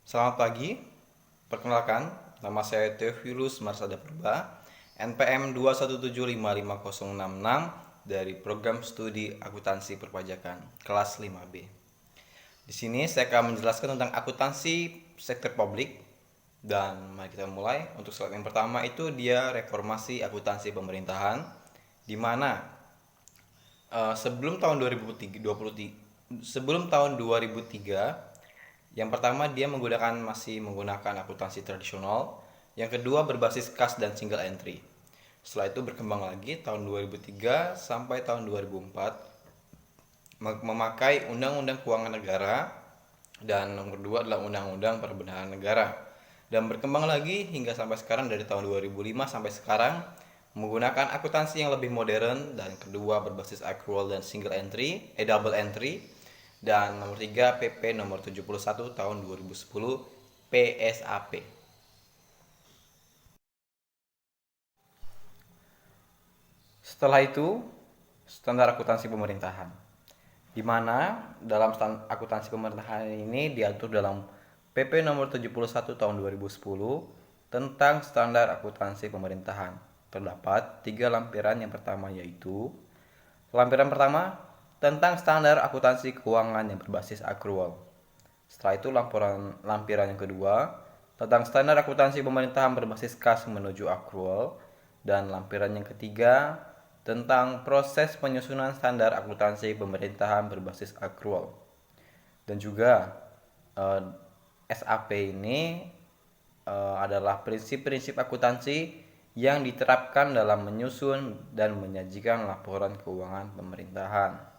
Selamat pagi, perkenalkan, nama saya Theophilus Marsada Purba, NPM 217550066 dari Program Studi Akuntansi Perpajakan, kelas 5B. Di sini saya akan menjelaskan tentang akuntansi sektor publik dan mari kita mulai. Untuk slide yang pertama itu dia reformasi akuntansi pemerintahan, di mana sebelum tahun 2003 yang pertama dia masih menggunakan akuntansi tradisional, yang kedua berbasis kas dan single entry. Setelah itu berkembang lagi tahun 2003 sampai tahun 2004 memakai Undang-Undang Keuangan Negara, dan nomor 2 adalah Undang-Undang Perbendaharaan Negara, dan berkembang lagi hingga sampai sekarang dari tahun 2005 sampai sekarang menggunakan akuntansi yang lebih modern, dan kedua berbasis accrual dan double entry, dan nomor 3 PP nomor 71 tahun 2010 PSAP. Setelah itu standar akuntansi pemerintahan, di mana dalam akuntansi pemerintahan ini diatur dalam PP nomor 71 tahun 2010 tentang standar akuntansi pemerintahan. Terdapat 3 lampiran. Yang pertama yaitu lampiran pertama tentang standar akuntansi keuangan yang berbasis accrual. Setelah itu lampiran yang kedua tentang standar akuntansi pemerintahan berbasis kas menuju accrual, dan lampiran yang ketiga tentang proses penyusunan standar akuntansi pemerintahan berbasis accrual. Dan juga SAP ini adalah prinsip-prinsip akuntansi yang diterapkan dalam menyusun dan menyajikan laporan keuangan pemerintahan.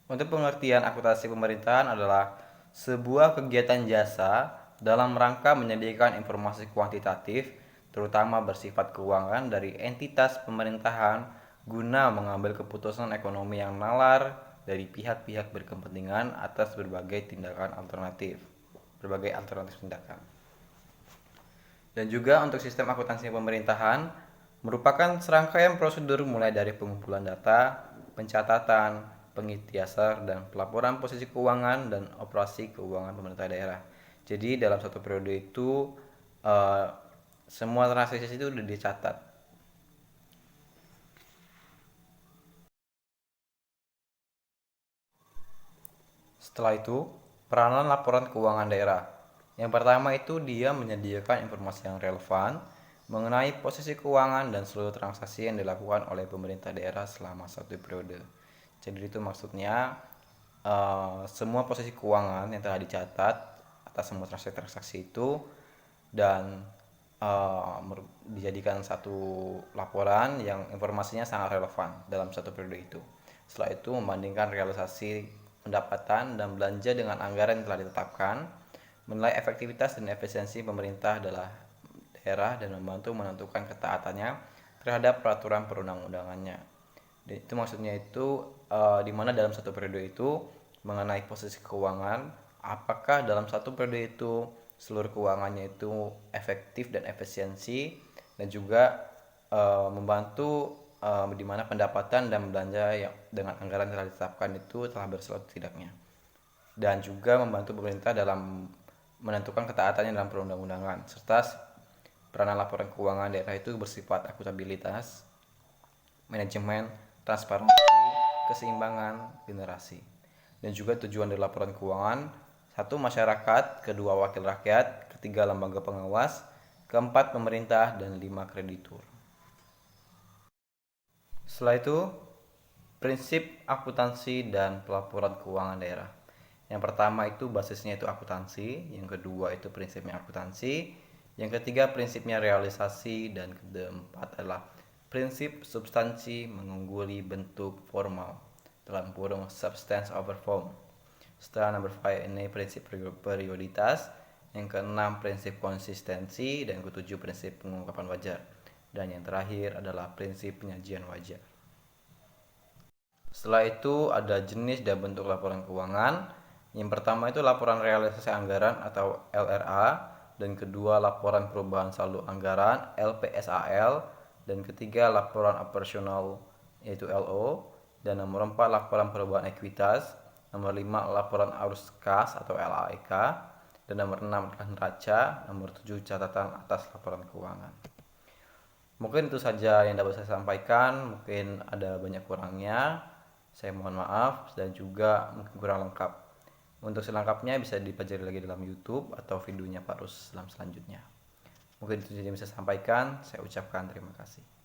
Untuk pengertian akuntansi pemerintahan adalah sebuah kegiatan jasa dalam rangka menyediakan informasi kuantitatif, terutama bersifat keuangan dari entitas pemerintahan guna mengambil keputusan ekonomi yang nalar dari pihak-pihak berkepentingan atas berbagai alternatif tindakan. Dan juga untuk sistem akuntansi pemerintahan merupakan serangkaian prosedur mulai dari pengumpulan data, pencatatan, pengitiasar, dan pelaporan posisi keuangan dan operasi keuangan pemerintah daerah. Jadi dalam satu periode itu semua transaksi itu sudah dicatat. Setelah itu, peranan laporan keuangan daerah. Yang pertama itu dia menyediakan informasi yang relevan mengenai posisi keuangan dan seluruh transaksi yang dilakukan oleh pemerintah daerah selama satu periode. Jadi itu maksudnya semua posisi keuangan yang telah dicatat atas semua transaksi itu, dan dijadikan satu laporan yang informasinya sangat relevan dalam satu periode itu. Setelah itu membandingkan realisasi pendapatan dan belanja dengan anggaran yang telah ditetapkan, menilai efektivitas dan efisiensi pemerintah adalah daerah, dan membantu menentukan ketaatannya terhadap peraturan perundang-undangannya. Dan itu maksudnya itu di mana dalam satu periode itu mengenai posisi keuangan, apakah dalam satu periode itu seluruh keuangannya itu efektif dan efisiensi, dan juga membantu di mana pendapatan dan belanja yang dengan anggaran telah ditetapkan itu telah berselat tidaknya, dan juga membantu pemerintah dalam menentukan ketaatannya dalam perundang-undangan, serta peranan laporan keuangan daerah itu bersifat akuntabilitas, manajemen, transparansi, keseimbangan, generasi. Dan juga tujuan dari laporan keuangan: satu, masyarakat; kedua, wakil rakyat; ketiga, lembaga pengawas; keempat, pemerintah; dan 5, kreditur. Setelah itu, prinsip akuntansi dan pelaporan keuangan daerah. Yang pertama itu basisnya itu akuntansi, yang kedua itu prinsipnya akuntansi, yang ketiga prinsipnya realisasi, dan keempat adalah prinsip substansi mengungguli bentuk formal, dalam kurung substance over form. Setelah number 5 ini prinsip prioritas, yang keenam prinsip konsistensi, dan ketujuh prinsip pengungkapan wajar, dan yang terakhir adalah prinsip penyajian wajar. Setelah itu ada jenis dan bentuk laporan keuangan. Yang pertama itu laporan realisasi anggaran atau LRA, dan kedua laporan perubahan saldo anggaran LPSAL, dan ketiga laporan operasional yaitu LO, Dan nomor 4 laporan perubahan ekuitas. Nomor 5 laporan arus kas atau LAEK. Dan nomor 6 adalah neraca. Nomor 7 catatan atas laporan keuangan. Mungkin itu saja yang dapat saya sampaikan. Mungkin ada banyak kurangnya, saya mohon maaf, dan juga mungkin kurang lengkap. Untuk selengkapnya bisa dipelajari lagi dalam YouTube atau videonya Pak Rus dalam selanjutnya. Mungkin itu saja yang bisa saya sampaikan. Saya ucapkan terima kasih.